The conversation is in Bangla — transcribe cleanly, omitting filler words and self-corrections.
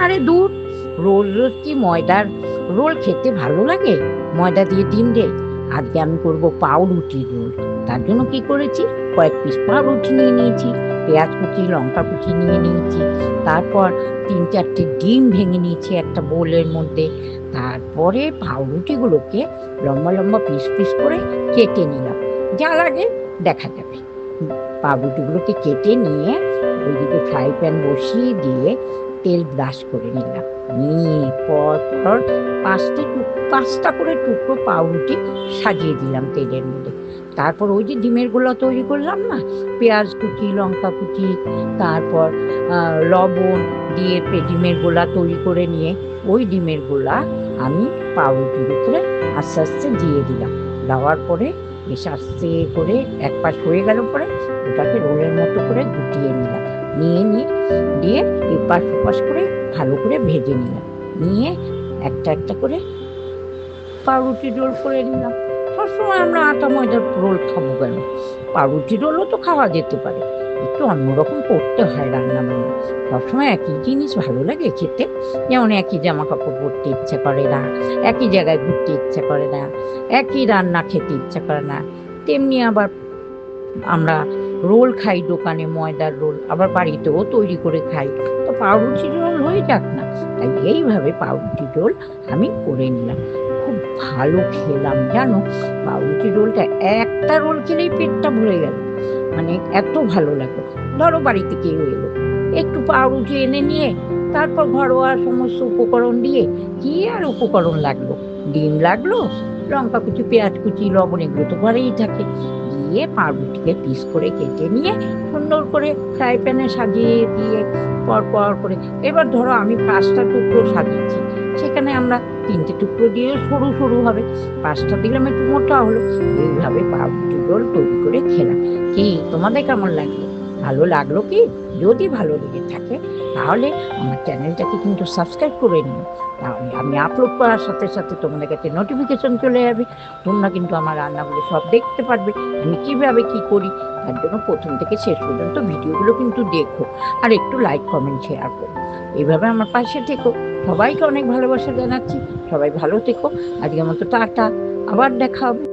আরে দূর, রোজ রোজ কি ময়দার রোল খেতে ভালো লাগে? ময়দা দিয়ে ডিম দেয়। আজকে আমি করবো পাউরুটির রোল। তার জন্য কি করেছি, কয়েক পিস পাউরুটি নিয়ে নিয়েছি, পেঁয়াজ কুচি লঙ্কা কুচি নিয়ে নিয়েছি, তারপর 3-4টে ডিম ভেঙে নিয়েছি একটা বোলের মধ্যে। তারপরে পাউরুটিগুলোকে লম্বা লম্বা পিস পিস করে কেটে নিলাম, যা লাগে দেখা যাবে। পাউরুটিগুলোকে কেটে নিয়ে ওইদিকে ফ্রাই প্যান বসিয়ে দিয়ে তেল ব্রাশ করে নিলাম। নিয়ে পর পর 5টা করে টুকরো পাউরুটি সাজিয়ে দিলাম তেলের মধ্যে। তারপর ওই যে ডিমের গোলা তৈরি করলাম না, পেঁয়াজ কুচি লঙ্কা কুচি, তারপর লবণ দিয়ে ডিমের গোলা তৈরি করে নিয়ে ওই ডিমের গোলা আমি পাউরুটির উপরে আস্তে আস্তে দিয়ে দিলাম। দেওয়ার পরে বেশ আস্তে করে এক পাশ হয়ে গেল পরে ওটাকে রোলের মতো করে গুটিয়ে নিলাম। নিয়ে দিয়ে এপাশ ওপাশ করে ভালো করে ভেজে নিলাম। নিয়ে একটা একটা করে পাউরুটি রোল করে নিলাম। সবসময় আমরা আটা ময়দার রোল খাবো কেন? পাউরুটি রোলও তো খাওয়া যেতে পারে, একটু অন্যরকম করতে হয় রান্না বান্না। সবসময় একই জিনিস ভালো লাগে খেতে? যেমন একই জামা কাপড় পরতে ইচ্ছা করে না, একই জায়গায় ঘুরতে ইচ্ছা করে না, একই রান্না খেতে ইচ্ছা করে না, তেমনি আবার আমরা রোল খাই দোকানে ময়দার রোল, আবার বাড়িতেও তৈরি করে খাই। তো পাউরুটি রোল হয়ে যাক না। তাই এইভাবে পাউরুটি রোল আমি করে নিলাম। খুব ভালো খেলাম জানো, পাউরুটি রোলটা একটা রোল খেলেই পেটটা ভরে গেল, মানে এত ভালো লাগলো। ধরো বাড়িতে কেউ এলো, একটু পাউরুটি এনে নিয়ে তারপর ঘরোয়া সমস্ত উপকরণ দিয়ে, কি আর উপকরণ লাগলো, ডিম লাগলো, লঙ্কা কুচি পেঁয়াজ কুচি লবণ এগুলো তো ঘরেই থাকে, দিয়ে পাউরুটিকে পিস করে কেটে নিয়ে সুন্দর করে ফ্রাই প্যানে সাজিয়ে দিয়ে পর পর করে, এবার ধরো আমি 5টা টুকরো সাজিয়েছি, সেখানে আমরা 3টে টুকরো দিয়ে সরু সরু হবে, 5টা দিলাম একটু মোটা হলো। এইভাবে পাউরুটি রোল তৈরি করে খেলাম। কি তোমাদের কেমন লাগলো? ভালো লাগলো কি? যদি ভালো লেগে থাকে তাহলে আমার চ্যানেলটাকে কিন্তু সাবস্ক্রাইব করে নিও, তাহলে আমি আপলোড করার সাথে সাথে তোমাদের কাছে নোটিফিকেশন চলে যাবে। তোমরা কিন্তু আমার রান্নাগুলো সব দেখতে পারবে, আমি কিভাবে কি করি। তার জন্য প্রথম থেকে শেষ পর্যন্ত ভিডিওগুলো কিন্তু দেখো, আর একটু লাইক কমেন্ট শেয়ার করো। এইভাবে আমার পাশে থেকো। সবাইকে অনেক ভালোবাসা জানাচ্ছি। সবাই ভালো থেকো। আজকের মতো টাটা, আবার দেখা হবে।